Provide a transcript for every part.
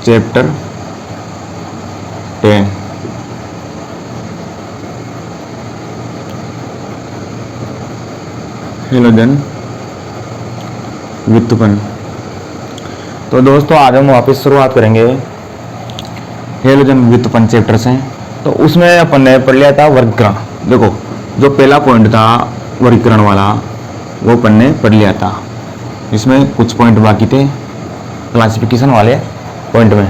Chapter 10 halogen व्युत्पन्न। तो दोस्तों आज हम वापस शुरुआत करेंगे हेलोजन व्युत्पन्न चैप्टर से। तो उसमें अपन ने पढ़ लिया था वर्गीकरण। देखो जो पहला पॉइंट था वर्गीकरण वाला वो अपन ने पढ़ लिया था। इसमें कुछ पॉइंट बाकी थे क्लासिफिकेशन वाले पॉइंट में।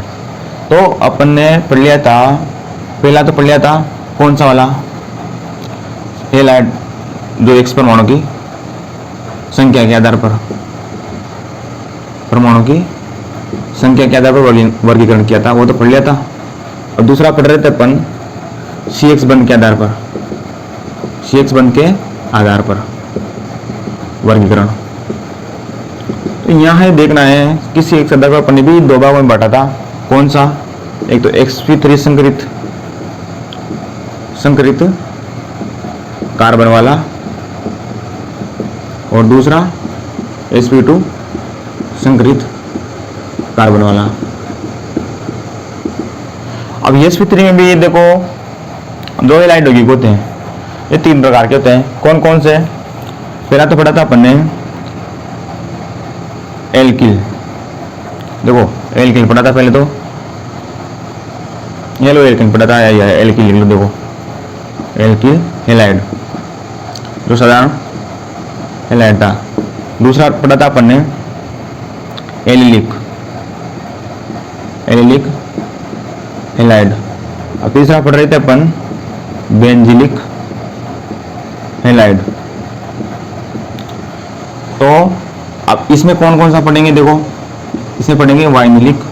तो अपन ने पढ़ लिया था, पहला तो पढ़ लिया था कौन सा वाला, हेलाइड, जो एक्स परमाणु की संख्या के आधार पर, परमाणु की संख्या के आधार पर वर्गीकरण किया था, वो तो पढ़ लिया था। और दूसरा पढ़ रहे थे अपन CX बंध के आधार पर, CX बंध के आधार पर वर्गीकरण। तो यहाँ देखना है कि CX आधार पर अपन ने भी दो भागों में बांटा था। कौन सा, एक तो sp3 संकरित कार्बन वाला और दूसरा sp2 संकरित कार्बन वाला। अब sp3 में भी ये देखो दो हेलाइड यौगिक होते हैं, ये तीन प्रकार के होते हैं। कौन कौन से, पहला तो पढ़ा था अपन ने एल्किल। देखो एल्किल पढ़ा था पहले, तो येलो एल्किल पढ़ा था, एल्किल लिख लो। देखो एल्किल हेलाइड जो साधारण हेलाइड था। दूसरा पढ़ा था अपन ने एलिलिक, एलिलिक हेलाइड। और तीसरा पढ़ रहे थे अपन बेंजिलिक हेलाइड। तो अब इसमें कौन कौन सा पढ़ेंगे, देखो इसमें पढ़ेंगे वाइनिलिक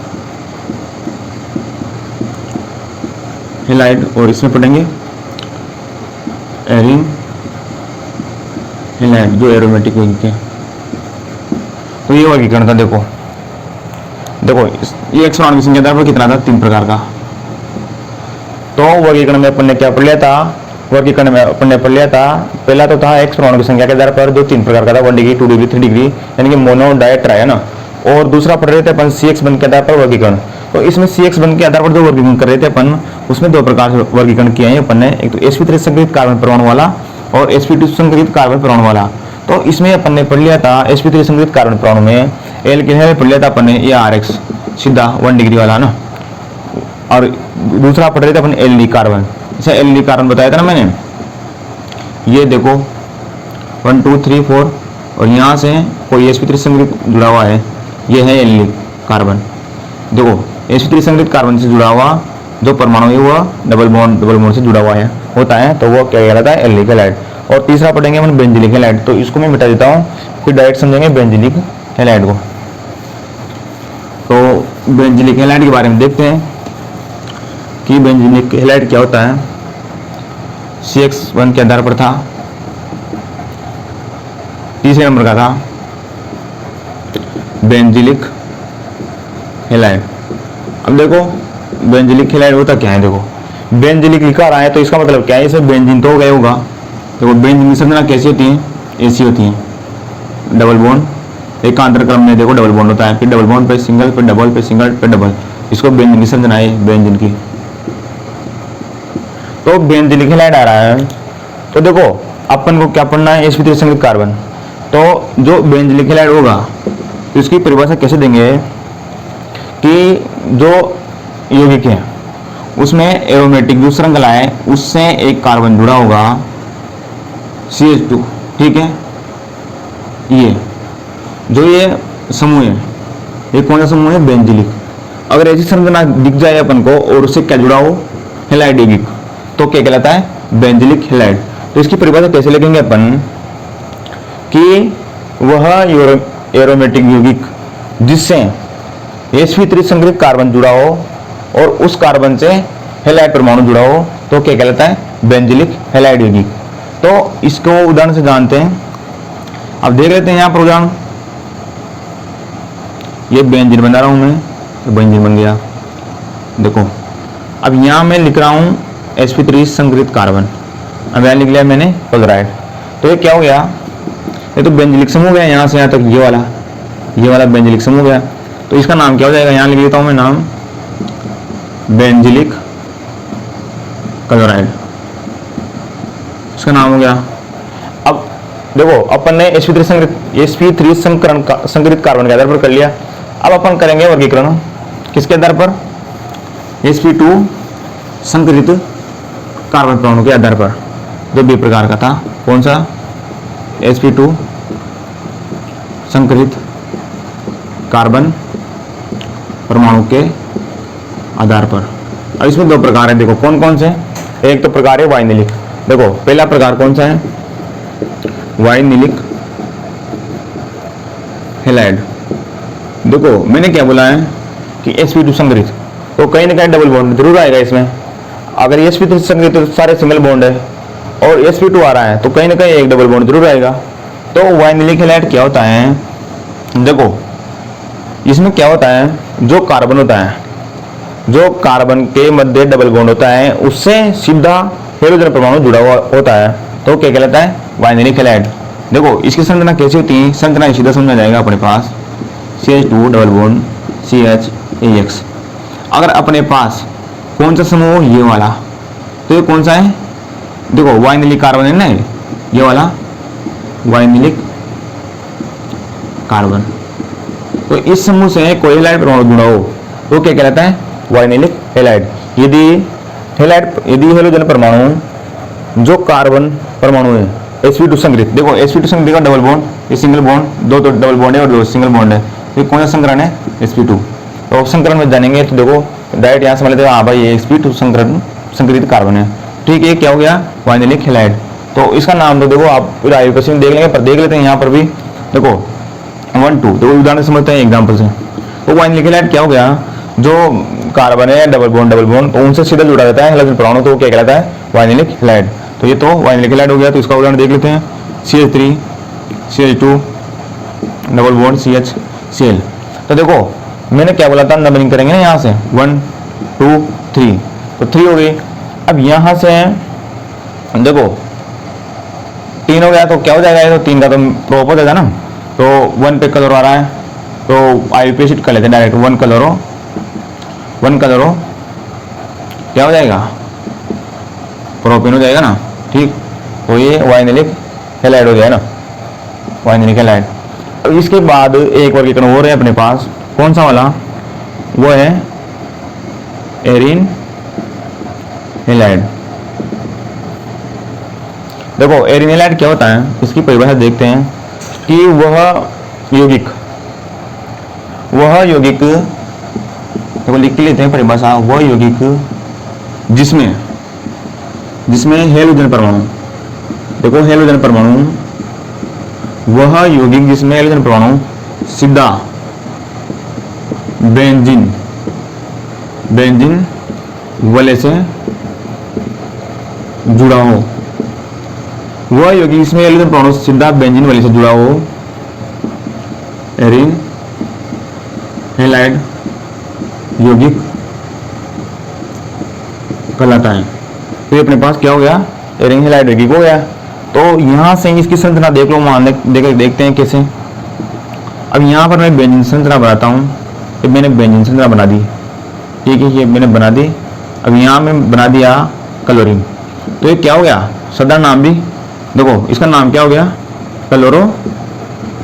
हेलाइड और इसमें पढ़ेंगे एरिन हेलाइड जो एरोमेटिक यौगिक है। तो ये वर्गीकरण था। देखो देखो ये एक्स परमाणु की संख्या आधार पर कितना था, 3 प्रकार का। तो वर्गीकरण में अपन ने क्या पढ़ लिया था, वर्गीकरण में अपन ने पढ़ लिया था पहला तो था एक्स परमाणु की संख्या के आधार पर जो 3 प्रकार का था, 1 डिग्री 2 डिग्री 3 डिग्री, यानी कि मोनो डाई ट्राई है ना। और दूसरा पढ़ रहे थे अपन CX बंध के आधार पर वर्गीकरण। तो इसमें CX बंध के आधार पर जो वर्गीकरण कर रहे थे अपन, उसमें 2 प्रकार से वर्गीकरण किए हैं अपन ने, एक तो sp3 संकरित कार्बन परमाणु वाला और sp2 संकरित कार्बन परमाणु वाला। तो इसमें अपन ने पढ़ लिया था sp3 संकरित कार्बन परमाणु में एल्किल पढ़ लिया था अपन ने, ये RX सीधा 1 डिग्री वाला ना। और दूसरा पढ़ रहे थे अपन एलडी कार्बन, इसे एलडी कार्बन बताया था ना मैंने। ये देखो 1 2 3 4 और यहाँ से कोई sp3 संकरित जुड़ा हुआ है, ये है एलडी कार्बन। देखो sp3 संकरित कार्बन से जुड़ा हुआ जो परमाणु है वो डबल बॉन्ड से जुड़ा हुआ है होता है, तो वो क्या कहलाता है, एल्डिक हैलाइड। और तीसरा पढ़ेंगे अपन बेंजिलिक हैलाइड। तो इसको मैं मिटा देता हूँ, फिर डायरेक्ट समझेंगे बेंजिलिक हैलाइड को। तो बेंजिलिक हैलाइड के बारे में देखते हैं कि बेंजिलिक हैलाइड क्या होता है। CX1 के आधार पर था, तीसरे नंबर का था बेंजिलिक हैलाइड। अब देखो बेंजिलिक हैलाइड होता क्या है, देखो बेंजिलिक लिखा रहा है तो इसका मतलब क्या है, इसमें बेंजीन तो हो गया होगा। देखो बेंजीन की संरचना कैसी होती है, ऐसी होती है, डबल बॉन्ड एकांतर क्रम में। देखो डबल बॉन्ड होता है, फिर डबल बॉन्ड पे सिंगल, फिर डबल पे सिंगल, फिर डबल, इसको बेंजीन की संरचना है बेंजीन की। तो बेंजिलिक हैलाइड आ रहा है, तो देखो अपन को क्या पढ़ना है, sp3 संकरित कार्बन। तो जो बेंजिलिक हैलाइड होगा तो इसकी परिभाषा कैसे देंगे कि जो यौगिक है उसमें एरोमेटिक जो श्रृंखला है उससे एक कार्बन जुड़ा होगा CH2, ठीक है। ये जो ये समूह है, ये कौन सा समूह है, बेंजिलिक। अगर ऐसी श्रृंखला दिख जाए अपन को और उससे क्या जुड़ा हो, हैलाइड यौगिक, तो क्या कहलाता है, बेंजिलिक हैलाइड। तो इसकी परिभाषा कैसे लिखेंगे अपन कि वह एरोमेटिक यौगिक जिससे sp3 संकरित कार्बन जुड़ा हो और उस कार्बन से हैलाइड परमाणु जुड़ा हो, तो क्या कहलाता है, बेंजिलिक हैलाइड यौगिक। तो इसको उदाहरण से जानते हैं। अब देख लेते हैं यहाँ पर उदाहरण, ये बेंजीन बना रहा हूं मैं, तो बेंजीन बन गया। देखो अब यहाँ मैं लिख रहा हूँ sp3 संकरित कार्बन, अब यहाँ लिख लिया मैंने क्लोराइड। तो ये क्या हो गया, ये तो बेंजिलिक समूह गया, यहाँ से यहाँ तक ये वाला बेंजिलिक समूह गया। तो इसका नाम क्या हो जाएगा, यहाँ लिख देता हूँ मैं नाम बेंजिलिक क्लोराइड, इसका नाम हो गया। अब देखो अपन ने sp3 संकरित कार्बन के आधार पर कर लिया। अब अपन करेंगे वर्गीकरण किसके आधार पर, sp2 संकरित कार्बन परमाणु के आधार पर, जो बी प्रकार का था। कौन सा, sp2 संकरित कार्बन परमाणु के आधार पर। अब इसमें दो प्रकार हैं, देखो कौन कौन से। एक तो प्रकार है वाइनिलिक। देखो पहला प्रकार कौन सा है, वाइनिलिक हैलाइड। देखो मैंने क्या बोला है कि sp2 संकरित, तो कहीं ना कहीं डबल बॉन्ड जरूर आएगा इसमें। अगर sp3 संकरित तो सारे सिंगल बॉन्ड है और sp2 आ रहा है तो कहीं ना कहीं एक डबल बॉन्ड जरूर आएगा। तो वाइनिलिक हैलाइड क्या होता है, देखो इसमें क्या होता है, जो कार्बन होता है, जो कार्बन के मध्य डबल बॉन्ड होता है उससे सीधा हाइड्रोजन परमाणु जुड़ा हुआ होता है, तो क्या कहलाता है, वाइनिलिक हैलाइड। देखो इसकी संरचना कैसी होती है, संरचना सीधा समझा जाएगा अपने पास, CH2 डबल बॉन्ड CH अगर अपने पास कौन सा समूह हो, ये वाला, तो ये कौन सा है, देखो वाइनिलिक कार्बन है ना, ये वाला वाइनिलिक कार्बन। तो इस समूह से कोई हैलाइड परमाणु जुड़ा हो तो क्या कहलाता है, वाइनिलिक हैलाइड। यदि हाइड्रोजन परमाणु जो कार्बन परमाणु है sp2 संकरित, देखो sp2 संकरित का डबल बॉन्ड, ये सिंगल बॉन्ड, दो तो डबल बॉन्ड है और दो सिंगल बॉन्ड है, ये कौन सा संकरण है, sp2। तो संकरण में जानेंगे तो देखो डायरेक्ट यहाँ समझ लेते हैं, हाँ भाई ये sp2 संकरित कार्बन है, ठीक है, क्या हो गया, वाइनिलिक हैलाइड। तो इसका नाम तो देखो आप आयुर्वेद में देख लेंगे, पर देख लेते हैं यहाँ पर भी। देखो 1 2 देखो उदाहरण समझते हैं एग्जाम्पल से। तो वाइनिलिक हैलाइड क्या हो गया, जो कार्बन है डबल बॉन्ड तो उनसे सीधा जुड़ा रहता है हाइड्रोजन परमाणु, तो क्या कहलाता है, वाइनिलिक हैलाइड। तो ये तो वाइनिलिक हैलाइड हो गया। तो इसका उदाहरण देख लेते हैं, CH3 CH2 double bond CHCl। तो देखो मैंने क्या बोला था, नंबरिंग करेंगे ना यहाँ से 1 2 3, तो 3 हो गई। अब यहाँ से देखो 3 हो गया, तो क्या हो जाएगा, तो 3 का तो प्रोप हो जाएगा ना, तो 1 पे कलर आ रहा है, तो आईयूपीएसी कर लेते हैं डायरेक्ट, 1 कलर हो क्या हो जाएगा, प्रोपेन हो जाएगा ना, ठीक। तो ये वाइनिलिक हैलाइड हो गया ना, वाइनिलिक हैलाइड। अब इसके बाद एक वर्गीकरण हो रहे हैं अपने पास, कौन सा वाला, वो है एरिन हैलाइड। देखो एरिन हैलाइड क्या होता है, इसकी परिभाषा देखते हैं कि वह यौगिक देखो लिख के लेते हैं परिभाषा, वह यौगिक जिसमें हाइड्रोजन परमाणु, देखो हाइड्रोजन परमाणु, वह यौगिक जिसमें हाइड्रोजन परमाणु सीधा बेंजीन वलय से जुड़ा हो, वह यौगिक जिसमें हाइड्रोजन परमाणु सीधा बेंजीन वलय से जुड़ा हो, एरिन हैलाइड यौगिक कहलाता है। तो ये अपने पास क्या हो गया, एरिन हैलाइड यौगिक हो गया। तो यहाँ से इसकी संरचना देख लो, देखते हैं कैसे। अब यहाँ पर मैं बेंजीन संरचना बनाता हूँ, तो मैंने बेंजीन संरचना बना दी, ठीक है, ये मैंने बना दी। अब यहाँ में बना दिया क्लोरीन, तो ये क्या हो गया, साधारण नाम भी, देखो इसका नाम क्या हो गया, क्लोरो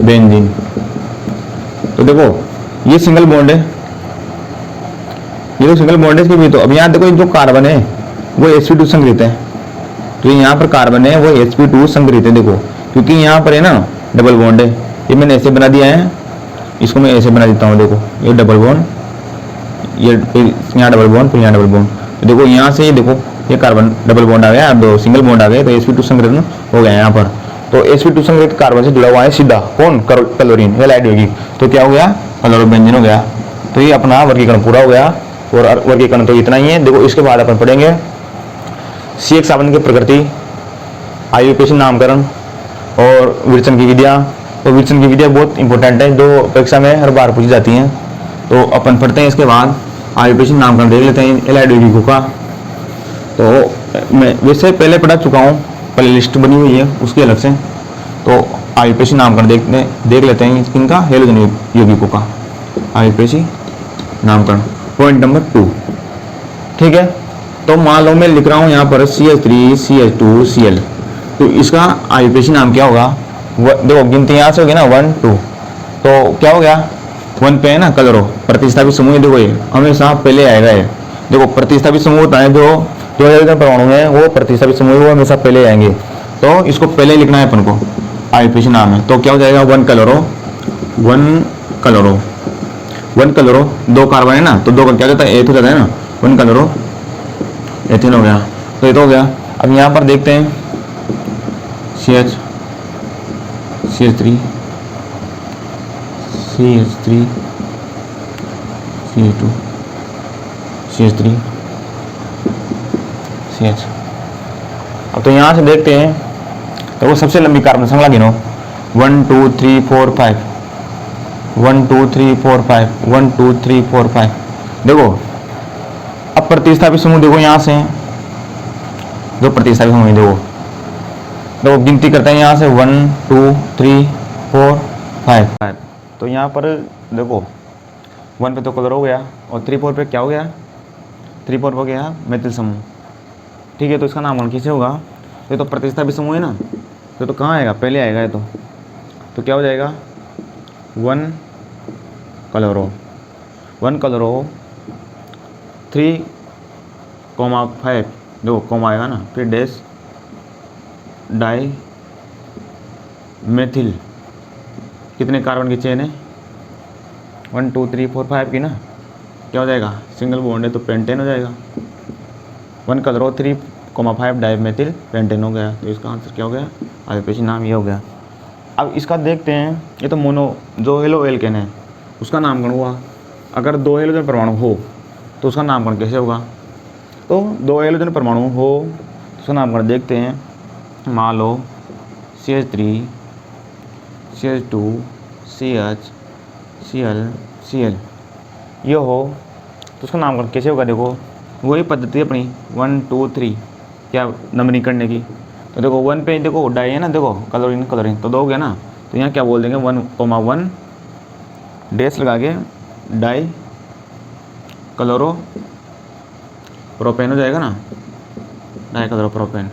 बेंजीन। तो देखो ये सिंगल बॉन्ड है, ये तो सिंगल बॉन्ड है इसके भी। तो अब यहाँ देखो जो कार्बन है वो sp2 संग्रहित है, तो यहाँ पर कार्बन है वो sp2 संग्रहित है, देखो क्योंकि यहाँ पर है ना डबल बॉन्ड है, ये मैंने ऐसे बना दिया है, इसको मैं ऐसे बना देता हूँ, देखो ये डबल बॉन्ड, ये यहाँ डबल बॉन्ड, फिर यहाँ डबल बॉन्ड। तो देखो यहाँ से देखो ये कार्बन डबल बॉन्ड आ गया, दो सिंगल बॉन्ड आ गए, तो sp2 संग्रहित हो गया यहाँ पर। तो sp2 संग्रहित कार्बन से जुड़ा हुआ है सीधा कौन, क्लोरीन हैलाइड यौगिक, तो क्या हो गया, क्लोरोबेंजीन हो गया। तो ये अपना वर्गीकरण पूरा हो गया, और वर्गीकरण तो इतना ही है। देखो इसके बाद अपन पढ़ेंगे C1 साबुन की प्रकृति, आईयूपीएसी नामकरण और विरचन की विधियाँ। तो विरचन की विधियाँ बहुत इंपॉर्टेंट है, जो परीक्षा में हर बार पूछी जाती हैं। तो अपन पढ़ते हैं, इसके बाद आईयूपीएसी नामकरण देख लेते हैं हैलाइड यौगिकों का। तो मैं वैसे पहले पढ़ा चुका हूँ, पहले लिस्ट बनी हुई है उसकी अलग से। तो आईयूपीएसी नामकरण देख लेते हैं इनका, हाइड्रोजन यौगिकों का आईयूपीएसी नामकरण। पॉइंट नंबर 2, ठीक है। तो मान लो मैं लिख रहा हूँ यहाँ पर CH3CH2Cl, तो इसका आईयूपीएसी नाम क्या होगा? देखो गिनती यहाँ से होगी ना 1 2, तो क्या हो गया 1 पे है ना कलरो प्रतिस्थापित समूह। देखो ये हमेशा पहले आएगा ये। देखो प्रतिस्थापित समूह होता है जो जो परमाणु है वो प्रतिस्थापित समूह वो हमेशा पहले आएंगे, तो इसको पहले लिखना है अपन को, आईयूपीएसी नाम है। तो क्या हो जाएगा 1 कलरो 1 कलरो 2 कार्बन है ना, तो 2 का क्या जाता है 8 हो जाता है ना, 1 कलरो एथेन हो गया। तो ये तो हो गया। अब यहाँ पर देखते हैं CH3 CH2 CH3 CH। अब तो यहाँ से देखते हैं, तो वो सबसे लंबी कार्बन श्रृंखला गिनो 1 2 3 4 5 1 2 3 4 5 1 2 3 4 5। देखो अब प्रतिस्थापित समूह देखो यहाँ से जो प्रतिस्थापित समूह देखो गिनती करते हैं यहाँ से 1 2 3 4 5। तो यहाँ पर देखो 1 पे तो कलर हो गया और 3 4 पे क्या हो गया 3 4 हो गया मेथिल समूह। ठीक है, तो इसका नामकरण किसे होगा? ये तो प्रतिस्थापित समूह है ना, तो कहाँ आएगा पहले आएगा ये तो क्या हो जाएगा 1 कलरो 3 5 दो कॉमा आएगा ना, फिर डैश डाई मेथिल। कितने कार्बन की चेन है 1 2 3 4 5 की ना, क्या हो जाएगा सिंगल बॉन्ड है तो पेंटेन हो जाएगा। 1 कलरो 3 5 डाई मेथिल पेंटेन हो गया। तो इसका आंसर क्या हो गया? आईयूपीएसी नाम ये हो गया। अब इसका देखते हैं, ये तो मोनो जो हेलो एल्केन है उसका नामकरण हुआ। अगर 2 हेलोजन परमाणु हो तो उसका नामकरण कैसे होगा? तो 2 हेलोजन परमाणु हो तो उसका नामकरण देखते हैं। मान लो CH3 CH2 CH Cl Cl ये हो तो उसका नामकरण कैसे होगा? देखो वही पद्धति अपनी 1 2 3 क्या नंबरिंग करने की। तो देखो 1 पे देखो डाई है ना, देखो कलोरीन तो 2 हो गया ना, तो यहाँ क्या बोल देंगे 1 डैश लगा के डाई क्लोरो प्रोपेन हो जाएगा ना, डाई क्लोरो प्रोपेन।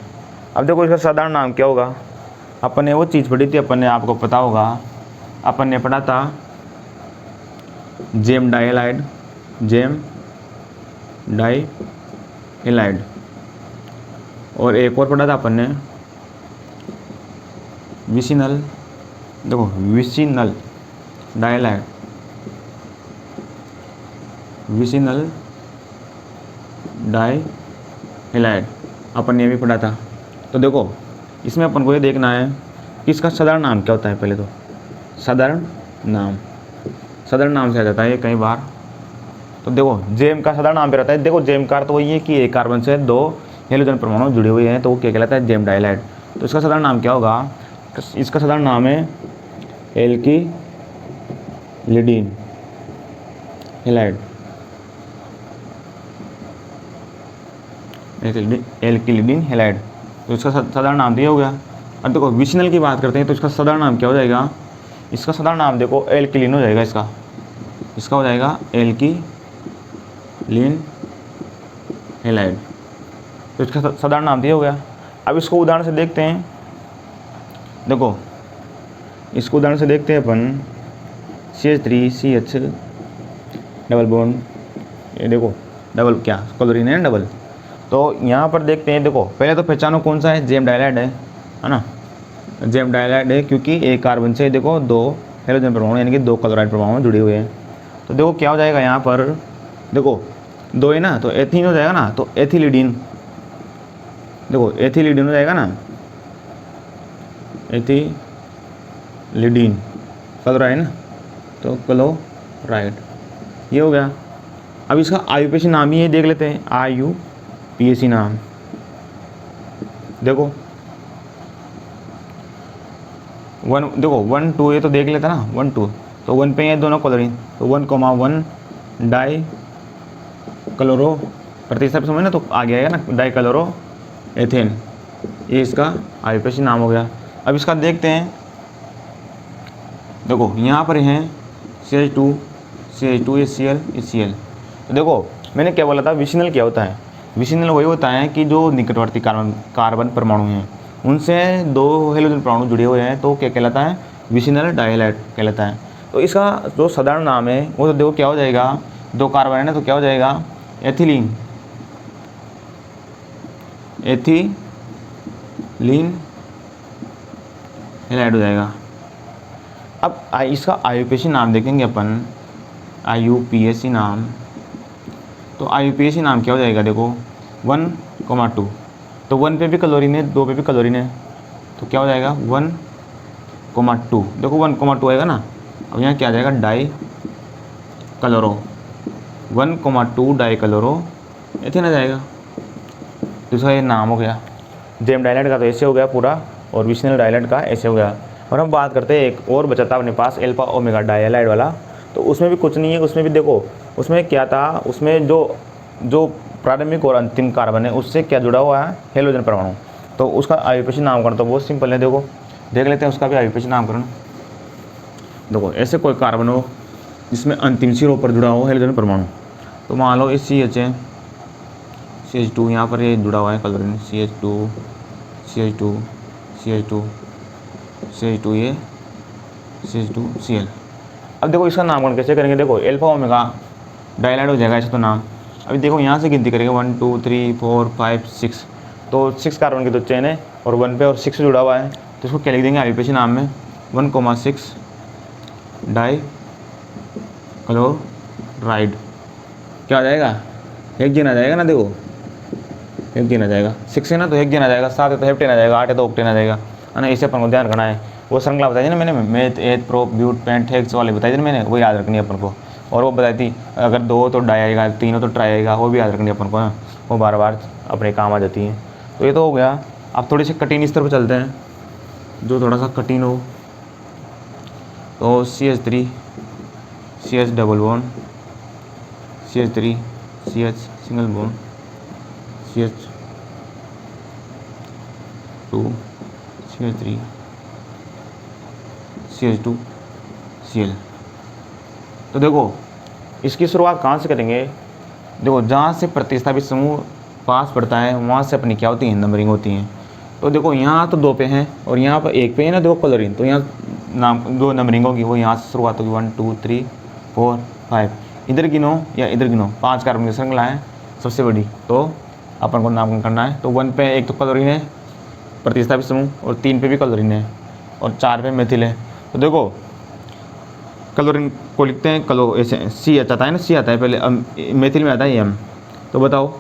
अब देखो इसका साधारण नाम क्या होगा? अपन ने वो चीज़ पढ़ी थी, अपन ने आपको पता होगा, अपन ने पढ़ा था जेम डाई हेलाइड, और एक और पढ़ा था अपन ने विसिनल डाइलाइड, विसिनल डाई हेलाइड अपन ने भी पढ़ा था। तो देखो इसमें अपन को ये देखना है कि इसका साधारण नाम क्या होता है। पहले तो साधारण नाम से आ जाता है ये कई बार। तो देखो जेम का साधारण नाम पे रहता है। देखो जेम का तो वही है कि एक कार्बन से 2 हेलोजन परमाणु जुड़े हुए हैं, तो वो क्या कहलाता है? जेम डाइलाइड। तो इसका साधारण नाम क्या होगा? इसका साधारण नाम है एल्किलिडीन हेलाइड। एल्किलिडीन हेलाइड, तो इसका साधारण नाम दिया हो गया। अब देखो विसिनल की बात करते हैं, तो इसका साधारण नाम क्या हो जाएगा? इसका साधारण नाम देखो एल्किलिन हो जाएगा। इसका हो जाएगा एल्किलिन हेलाइड, तो इसका साधारण नाम दिया हो गया। अब इसको उदाहरण से देखते हैं। देखो इसको उदाहरण से देखते हैं अपन CH3 CH डबल बॉन्ड, ये देखो डबल क्या क्लोरीन है डबल। तो यहाँ पर देखते हैं, देखो पहले तो पहचानो कौन सा है? जेम डाइलाइड है ना, जेम डाइलाइड है क्योंकि एक कार्बन से देखो 2 हेलोजन परमाणु यानी कि 2 क्लोराइड परमाणु जुड़े हुए हैं। तो देखो क्या हो जाएगा यहाँ पर, देखो 2 है ना तो एथीन हो जाएगा ना, तो एथिलिडीन, देखो एथिलिडीन हो जाएगा ना, एथिलिडीन क्लोराइड ना, तो क्लोराइड ये हो गया। अब इसका आईयूपीएसी नाम ही देख लेते हैं, आईयूपीएसी नाम। देखो 1 2 ये तो देख लेता ना 1 2, तो 1 पे ये दोनों क्लोरीन, तो 1,1 डाई क्लोरो प्रतिस्थापित समझ ना, तो आ गया ना डाई क्लोरो एथेन, ये इसका आईयूपीएसी नाम हो गया। अब इसका देखते हैं। देखो यहाँ पर हैं CH2 ये Cl ये Cl। तो देखो मैंने क्या बोला था, विसिनल क्या होता है? विसिनल वही होता है कि जो निकटवर्ती कार्बन परमाणु हैं उनसे दो हेलोजन परमाणु जुड़े हुए हैं, तो क्या कहलाता है? विसिनल डायहाइड कहलाता है। तो इसका जो साधारण नाम है वो तो देखो क्या हो जाएगा, दो कार्बन है ना, तो क्या हो जाएगा? एथिलीन, एथिलीन हैलाइड हो जाएगा। अब इसका IUPAC नाम देखेंगे अपन, IUPAC नाम, तो IUPAC नाम क्या हो जाएगा? देखो 1,2, तो 1 पे भी क्लोरीन है, 2 पे भी क्लोरीन है, तो क्या हो जाएगा? 1,2, देखो 1,2 आएगा ना। अब यहाँ क्या आ जाएगा? Di chloro, 1,2 di chloro ethene आ जाएगा। तो इसका ये नाम हो गया। जेम डाइलाइट का तो ऐसे हो गया पूरा, और विसिनल डाइलाइट का ऐसे हो गया। और हम बात करते हैं एक और बचा था अपने पास, अल्फा ओमेगा डाइहाइड वाला। तो उसमें भी कुछ नहीं है, उसमें भी देखो उसमें क्या था, उसमें जो प्रारंभिक और अंतिम कार्बन है उससे क्या जुड़ा हुआ है? हेलोजन परमाणु। तो उसका IUPAC नामकरण तो बहुत सिंपल है, देखो देख लेते हैं उसका भी IUPAC नामकरण। देखो ऐसे कोई कार्बन हो जिसमें अंतिम सिरों पर जुड़ा हो हेलोजन परमाणु, तो मान लो इस CH है, CH2 यहाँ पर ये जुड़ा हुआ है chlorine, CH2 CH2 CH2 CH2 ये CH2Cl। अब देखो इसका नामकरण कैसे करेंगे? देखो अल्फा ओमेगा डाइहाइड हो जाएगा ऐसे तो नाम। अभी देखो यहाँ से गिनती करेंगे 1 2 3 4 5 6, तो 6 कार्बन की तो चेन है और 1 पे और 6 जुड़ा हुआ है, तो इसको क्या लिख देंगे IUPAC नाम में? 1,6 डाई क्लोराइड। क्या आ जाएगा? हेक्सेन आ जाएगा ना, देखो हेक्सेन आ जाएगा। 6 है ना तो हेक्सेन आ जाएगा, 7 है तो हेप्टेन आ जाएगा, 8 है तो ऑक्टेन आ जाएगा, है ना। इसे अपन को ध्यान रखना है। वो श्रृंखला बताई थी ना मैंने, मेथ एथ प्रोप ब्यूट पेंट हेक्स वाले बताई थी ना मैंने, वो याद रखनी है अपन को। और वो बताई थी अगर 2 हो तो डाई आएगा, 3 हो तो ट्राई आएगा, वो भी याद रखनी है अपन को ना, वो बार बार अपने काम आ जाती है। तो ये तो हो गया। अब थोड़ी सी कठिन स्तर पर चलते हैं, जो थोड़ा सा कठिन हो। तो CH3 CH double bond, CH3 CH single bond, CH2 CH3 CH2Cl। तो देखो इसकी शुरुआत कहाँ से करेंगे? देखो जहाँ से प्रतिस्थापित समूह पास पड़ता है वहाँ से अपनी क्या होती है? नंबरिंग होती है। तो देखो यहाँ तो 2 पे हैं और यहाँ पर 1 पे है ना, देखो क्लोरीन, तो यहाँ नाम 2 नंबरिंग होगी, वो यहाँ से शुरुआत होगी 1 2 3 4 5। इधर गिनो या इधर गिनो, 5 कार्बन की श्रृंखला है सबसे बड़ी, तो अपन को नामकरण करना है। तो 1 पे एक तो क्लोरीन है प्रतिस्थापित समूह, और 3 पे भी क्लोरीन है, और 4 पे मेथिल है। तो देखो क्लोरीन को लिखते हैं ऐसे CH आता है ना, C आता है पहले, मेथिल में आता है M। तो बताओ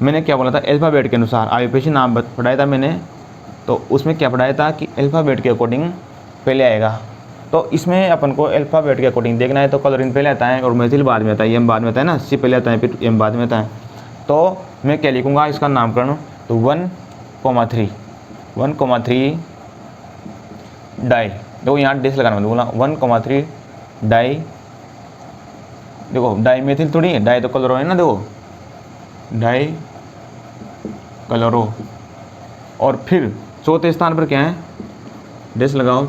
मैंने क्या बोला था? अल्फ़ाबेट के अनुसार IUPAC नाम पढ़ाया था मैंने, तो उसमें क्या पढ़ाया था कि अल्फ़ाबेट के अकॉर्डिंग पहले आएगा। तो इसमें अपन को अल्फ़ाबेट के अकॉर्डिंग देखना है, तो क्लोरीन पहले आता है और मेथिल बाद में आता है, M बाद में आता है ना, C पहले आता है फिर M बाद में आता है। तो मैं क्या लिखूँगा इसका नामकरण? तो 1,3 डाई, देखो यहाँ डेस लगाना बोला, 1,3 डाई, देखो डाई मेथिल थोड़ी है, डाई तो क्लोरो है ना, देखो डाई क्लोरो। और फिर चौथे स्थान पर क्या है? डेस लगाओ,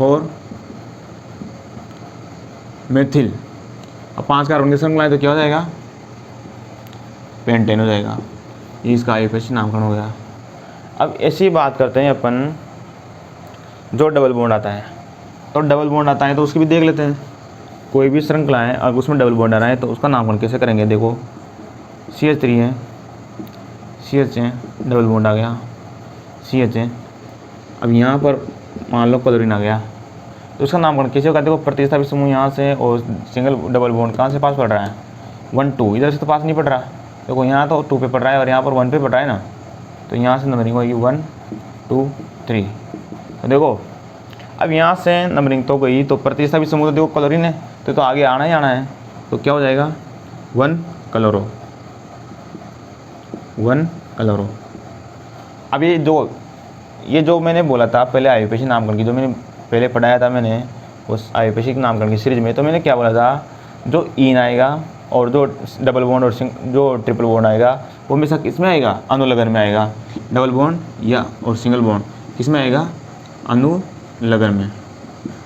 और मेथिल। अब 5 कार्बन की श्रृंखला है तो क्या हो जाएगा? पेंटेन हो जाएगा। ये इसका IUPAC नामकरण हो गया। अब ऐसी बात करते हैं अपन जो डबल बॉन्ड आता है। तो डबल बॉन्ड आता है तो उसकी भी देख लेते हैं। कोई भी श्रृंखला है अगर उसमें डबल बॉन्ड आ रहा है तो उसका नामकरण कैसे करेंगे? देखो CH3 है, CH है, डबल बॉन्ड आ गया, CH है। अब यहाँ पर मान लो क्लोरीन आ गया, तो उसका नामकरण कैसे होगा? देखो प्रतिस्थापित समूह यहाँ से और सिंगल डबल बॉन्ड कहाँ से पास पड़ रहा है? 1 2, इधर से तो पास नहीं पड़ रहा। देखो यहाँ तो 2 पे पड़ रहा है और यहाँ पर 1 पे पड़ रहा है ना, तो यहाँ से नंबरिंग होगी 1 2 3। तो देखो अब यहाँ से नंबरिंग तो गई, तो प्रतिस्थापित समूह तो देखो क्लोरीन है, तो आगे आना ही आना है, तो क्या हो जाएगा? 1 क्लोरो। अब ये जो मैंने बोला था पहले IUPAC नामकरण की, जो मैंने पहले पढ़ाया था मैंने उस IUPAC नामकरण की सीरीज में, तो मैंने क्या बोला था? जो ईन आएगा और जो डबल बॉन्ड और जो ट्रिपल बॉन्ड आएगा वो हमेशा किस में आएगा? अनुलग्न में आएगा। डबल बॉन्ड या और सिंगल बॉन्ड किस में आएगा? अनुलग्न में।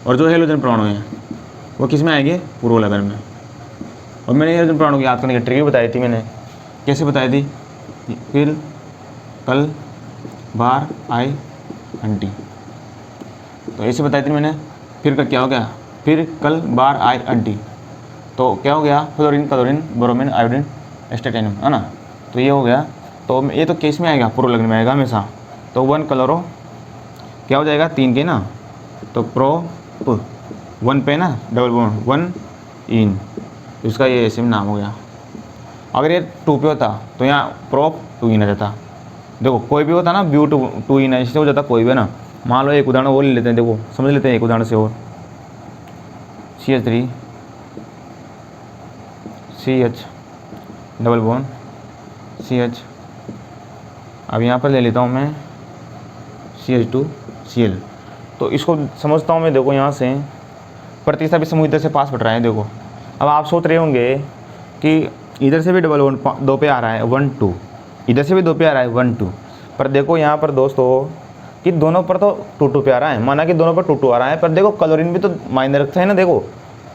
और जो हेलोजन परमाणु हैं वो किस में आएंगे? पूर्व लगन में। और मैंने हाइड्रोजन परमाणु को याद करने की ट्रिक भी बताई थी मैंने, कैसे बताई थी, फिर कल बार आई आंटी, तो ऐसे बताई थी मैंने। फिर का क्या हो गया, फिर कल बार आई आंटी, तो क्या हो गया, फ्लोरीन, क्लोरीन, ब्रोमीन, आयोडीन, स्ट्रैटिनम, है ना। तो ये हो गया। तो ये तो केस में आएगा, पूर्व लग्न में आएगा हमेशा। तो 1 क्लोरो क्या हो जाएगा, 3 के ना, तो प्रोप 1 पे ना डबल बॉन्ड 1 इन, इसका ये ऐसे में नाम हो गया। अगर ये 2 पे होता तो यहाँ प्रोप 2 इन आ जाता। देखो कोई भी होता ना, ब्यू 2 इन ऐसे हो जाता कोई भी ना। मान लो एक उदाहरण और ले लेते हैं, देखो समझ लेते हैं एक उदाहरण से और, CH3 CH double bond CH। अब यहाँ पर ले लेता हूँ मैं CH2 Cl। तो इसको समझता हूँ मैं, देखो यहाँ से प्रतिस्थापित समूह इधर से पास बढ़ रहा है। देखो अब आप सोच रहे होंगे कि इधर से भी डबल बॉन्ड 2 पे आ रहा है 1 2, इधर से भी 2 पे आ रहा है 1 2, पर देखो यहाँ पर दोस्तों कि दोनों पर तो 2 2 पे आ रहा है, माना कि दोनों पर 2 2 आ रहा है, पर देखो क्लोरीन भी तो मायने रखते हैं ना। देखो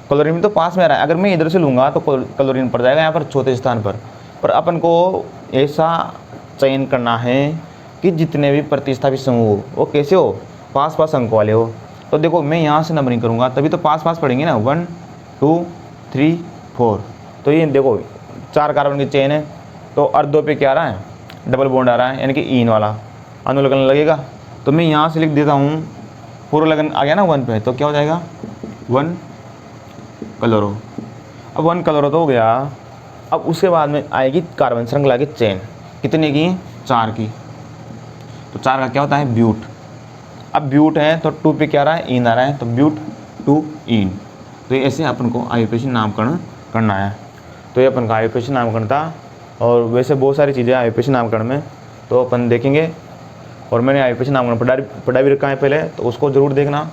क्लोरीन भी तो पास में आ रहा है, अगर मैं इधर से लूँगा तो क्लोरीन पड़ जाएगा यहाँ पर चौथे स्थान पर अपन को ऐसा चयन करना है कि जितने भी प्रतिस्थापित समूह हो वो कैसे हो, पास पास अंक वाले हो। तो देखो मैं यहाँ से नंबरिंग करूँगा तभी तो पास पास पड़ेंगे ना, 1 2 3 4। तो ये देखो 4 कार्बन की चेन है, तो अर्धों पे क्या आ रहा है, डबल बॉन्ड आ रहा है, यानी कि इन वाला अनुलग्न लगेगा। तो मैं यहाँ से लिख देता हूँ, पूर्व लगन आ गया ना 1 पे, तो क्या हो जाएगा 1 क्लोरो। अब 1 क्लोरो तो हो गया। अब उसके बाद में आएगी कार्बन श्रृंखला की चेन, कितने की, 4 की। तो 4 का क्या होता है, ब्यूट। अब ब्यूट है तो 2 पे क्या आ रहा है, इन आ रहा है, तो ब्यूट 2 इन। तो ये ऐसे अपन को आयुर्वेद नामकरण करना है। तो ये अपन का आयुर्वेद नामकरण था, और वैसे बहुत सारी चीज़ें आयुर्वेद नामकरण में तो अपन देखेंगे। और मैंने आयुर्वेद नामकरण पढ़ा भी रखा है पहले, तो उसको ज़रूर देखना।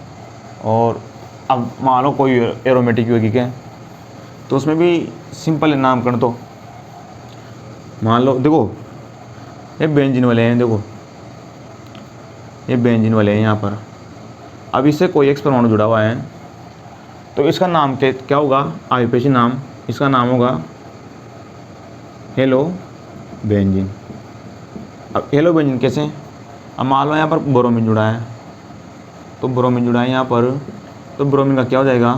और अब मान लो कोई एरोमेटिक यौगिक है तो उसमें भी सिंपल नामकरण, तो मान लो देखो ये बेंजीन वाले हैं, देखो ये बेंजीन वाले हैं यहाँ पर। अब इससे कोई एक परमाणु जुड़ा हुआ है, तो इसका नाम क्या होगा, आयुर्वेद नाम, इसका नाम होगा हेलो बेंजीन। अब हेलो बेंजीन कैसे, अब मान लो यहाँ पर ब्रोमीन जुड़ा है, तो ब्रोमीन जुड़ा है यहाँ पर, तो ब्रोमीन का क्या हो जाएगा,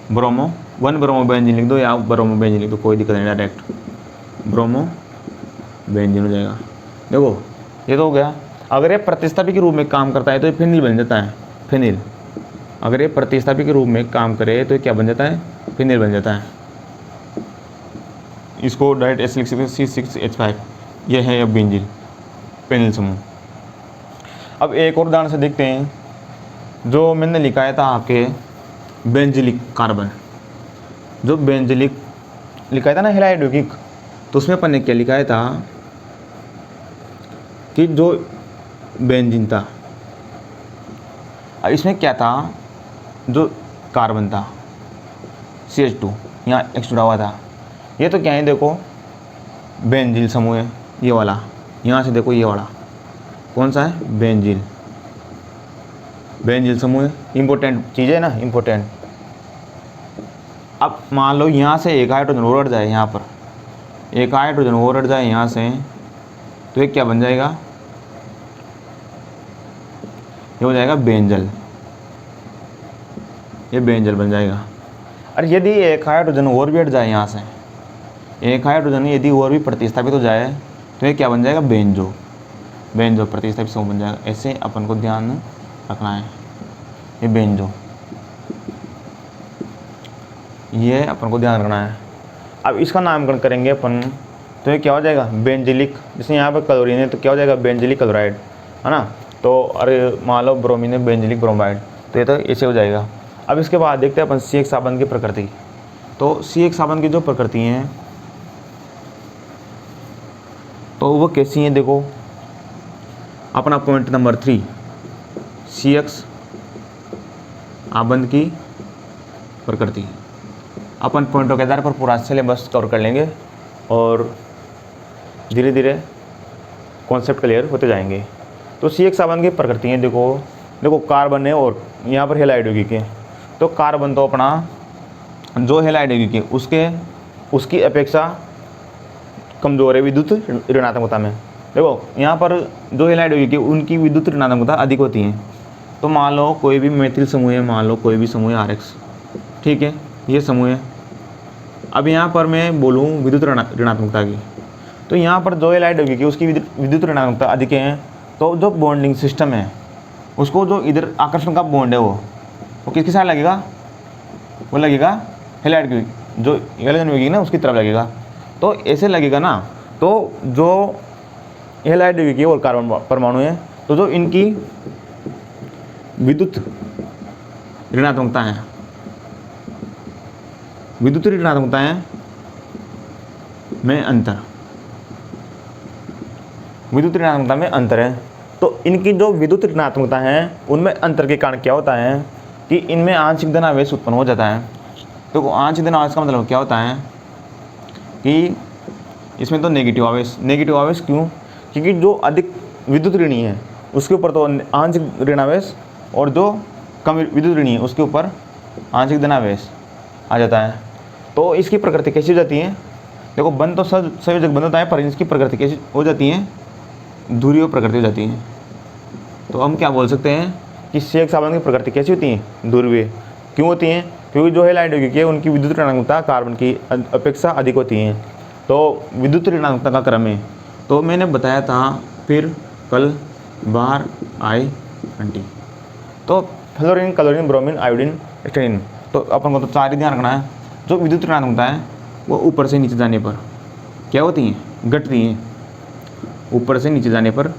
ब्रोमो 1 ब्रोमो बेंजीन लिख दो या ब्रोमो बेंजीन लिख दो, कोई दिक्कत नहीं, डायरेक्ट ब्रोमो बेंजीन हो जाएगा। देखो ये तो हो गया। अगर ये प्रतिस्थापी के रूप में काम करता है तो ये फिनिल बन जाता है, फिनिल। अगर ये प्रतिस्थापी के रूप में काम करे तो ये क्या बन जाता है, फिनिल बन जाता है। इसको डायरेक्ट ऐसे लिख सकते हैं C6H5, ये है अब बेंजीन फिनिल समूह। अब एक और उदाहरण से देखते हैं, जो मैंने लिखाया था आपके बेंजिलिक कार्बन, जो बेंजिलिक लिखाया था ना हैलाइड यौगिक, तो उसमें अपन ने क्या लिखाया था कि जो बेंजीन था, अब इसमें क्या था, जो कार्बन था CH2 यहाँ X जुड़ा हुआ था, ये तो क्या है, देखो बेंजील समूह है ये वाला, यहाँ से देखो ये वाला कौन सा है, बेंजील, बेंजील समूह इंपॉर्टेंट चीज़ है ना, इंपॉर्टेंट। अब मान लो यहाँ से एक हाइड्रोजन और हट जाए, यहाँ पर एक हाइड्रोजन और हट जाए यहाँ से, तो ये क्या बन जाएगा, ये हो जाएगा बेंजल, ये बेंजल बन जाएगा। और यदि एक हाइड्रोजन और भी हट जाए यहाँ से, एक हाइड्रोजन यदि और भी प्रतिस्थापित हो जाए तो ये क्या बन जाएगा, बेंजो, बेंजो प्रतिस्थापित समूह बन जाएगा। ऐसे अपन को ध्यान रखना है, ये बेंजो, ये अपन को ध्यान रखना है। अब इसका नामकरण करेंगे अपन, तो ये क्या हो जाएगा, बेंजिलिक। जैसे यहाँ पर क्लोरीन है तो क्या हो जाएगा, बेंजिलिक क्लोराइड, है ना। तो अरे मान लो ब्रोमीन है, बेंजिलिक ब्रोमाइड, तो ये तो ऐसे हो जाएगा। अब इसके बाद देखते हैं अपन C1 साबुन की प्रकृति। तो C1 साबुन की जो प्रकृति हैं तो वो कैसी हैं, देखो अपना पॉइंट नंबर 3, C1 आबंध की प्रकृति। अपन पॉइंटों के आधार पर पूरा सिलेबस कवर कर लेंगे और धीरे धीरे कॉन्सेप्ट क्लियर होते जाएंगे। तो C1 साबुन की प्रकृति है, देखो कार्बन है और यहाँ पर हैलाइड यौगिक है। तो कार्बन तो अपना जो हेलाइड यौगिक है उसकी अपेक्षा कमजोर है विद्युत ऋणात्मकता में। देखो यहाँ पर जो हेलाइड यौगिक है उनकी विद्युत ऋणात्मकता अधिक होती है। तो मान लो कोई भी मेथिल समूह है, मान लो कोई भी समूह है RX, ठीक है, ये समूह है। अब यहाँ पर मैं बोलूँ विद्युत ऋणात्मकता की, तो यहाँ पर जो हेलाइड यौगिक है उसकी विद्युत ऋणात्मकता अधिक है। तो जो बॉन्डिंग सिस्टम है उसको, जो इधर आकर्षण का बॉन्ड है वो किसकी साइड लगेगा, वो लगेगा हेलाइड की, जो हेलोजन यौगिक ना उसकी तरफ लगेगा। तो ऐसे लगेगा ना, तो जो हेलाइड यौगिक है और कार्बन परमाणु है, तो जो इनकी विद्युत ऋणात्मकता है, विद्युत ऋणात्मकता है में अंतर, विद्युत ऋणात्मकता में अंतर है। तो इनकी जो विद्युत ऋणात्मकता है उनमें अंतर के कारण क्या होता है कि इनमें आंशिक धनावेश उत्पन्न हो जाता है। तो आंशिक धनावेश का मतलब क्या होता है कि इसमें तो नेगेटिव आवेश क्यों, क्योंकि जो अधिक विद्युत ऋणी है उसके ऊपर तो आंशिक ऋणावेश, और जो कम विद्युत ऋणी है उसके ऊपर आंशिक धनावेश आ जाता है। तो इसकी प्रकृति कैसी हो जाती है, देखो बंद तो संयोजक बंद होता है, पर इसकी प्रकृति कैसी हो जाती है, ध्रुवीय प्रकृति हो जाती है। तो हम क्या बोल सकते हैं कि सेक साबुन की प्रकृति कैसी होती है, ध्रुवीय। क्यों होती हैं, क्योंकि जो हेलाइड यौगिक है उनकी विद्युत ऋणात्मकता कार्बन की अपेक्षा अधिक होती है। तो विद्युत ऋणात्मकता का क्रम है, तो मैंने बताया था फिर कल बाहर आई 20। तो fluorine, chlorine, bromine, iodine, styrene, तो अपन को तो 4 ही ध्यान रखना है। जो विद्युत ऋणात्मकता है वो ऊपर से नीचे जाने पर क्या होती हैं, घटती हैं, ऊपर से नीचे जाने पर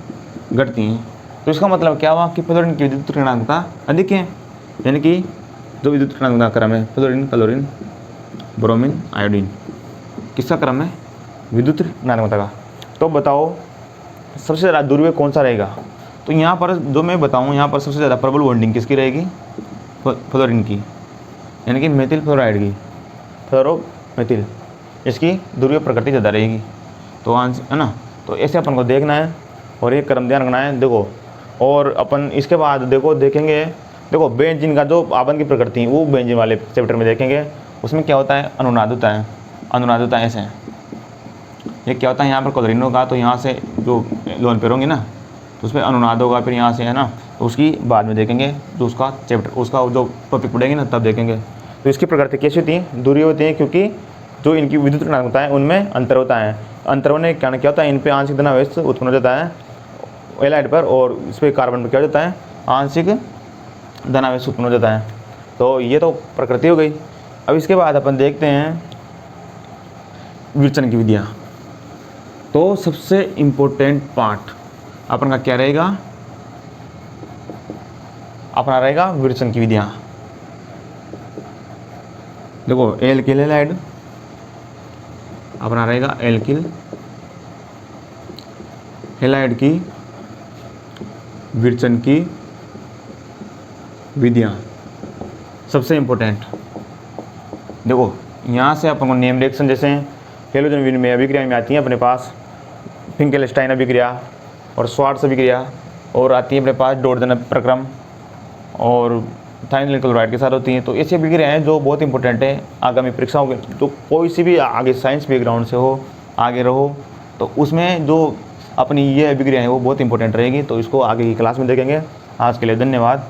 घटती हैं। तो इसका मतलब क्या हुआ कि फ्लोरीन की विद्युत ऋणात्मकता अधिक है, यानी कि जो विद्युत ऋणात्मकता क्रम है फ्लोरीन, क्लोरीन, ब्रोमीन, आयोडीन, किसका क्रम है, विद्युत ऋणात्मकता का। तो बताओ सबसे ज़्यादा ध्रुवीय कौन सा रहेगा। तो यहाँ पर जो मैं बताऊँ, यहाँ पर सबसे ज़्यादा प्रबल बॉन्डिंग किसकी रहेगी, फ्लोरीन की, यानी कि मेथिल फ्लोराइड की, फ्लोरोमेथिल, इसकी ध्रुवीय प्रकृति ज़्यादा रहेगी। तो आंसर है ना, तो ऐसे अपन को देखना है और ये क्रम ध्यान रखना है। देखो और अपन इसके बाद देखेंगे देखो बेंजीन का जो आबंध की प्रकृति है वो बेंजीन वाले चैप्टर में देखेंगे। उसमें क्या होता है, अनुनाद होता है ऐसे। ये क्या होता है, यहाँ पर क्लोरीन होगा तो यहाँ से जो लोन पेयर होंगे ना तो उसमें अनुनाद होगा, फिर यहाँ से है ना, तो उसकी बाद में देखेंगे, जो उसका चैप्टर उसका जो टॉपिक पढ़ेंगे ना तब देखेंगे। तो इसकी प्रकृति कैसी होती है, ध्रुवीय होती है, क्योंकि जो इनकी विद्युत ऋणात्मकता है उनमें अंतर होता है। अंतर होने के कारण क्या होता है, इन पे आंशिक धनावेश उत्पन्न हो जाता है हेलाइड पर, और इस पर कार्बन पर क्या हो जाता है, आंशिक धनावेश उत्पन्न हो जाता है। तो ये तो प्रकृति हो गई। अब इसके बाद अपन देखते हैं विरचन की विधियाँ। तो सबसे इम्पोर्टेंट पार्ट अपन का क्या रहेगा, अपना रहेगा विरचन की विधियाँ। देखो एल्किल हेलाइड अपना रहेगा, एल्किल हेलाइड की विरचन की विधियाँ सबसे इम्पोर्टेंट। देखो यहाँ से अपन को नेम रिएक्शन जैसे हेलोजन विनिमय अभिक्रिया में आती हैं अपने पास, फिंकेलस्टाइन अभिक्रिया और स्वार्ट्ज अभिक्रिया, और आती है अपने पास डोर्जन प्रक्रम और थाइनिल क्लोराइड के साथ होती हैं। तो ऐसी अभिक्रियाएँ जो बहुत इंपॉर्टेंट है आगामी परीक्षाओं के, तो कोई सी भी आगे साइंस बैकग्राउंड से हो, आगे रहो, तो उसमें जो अपनी ये अभिक्रिया है वो बहुत इंपॉर्टेंट रहेगी। तो इसको आगे की क्लास में देखेंगे। आज के लिए धन्यवाद।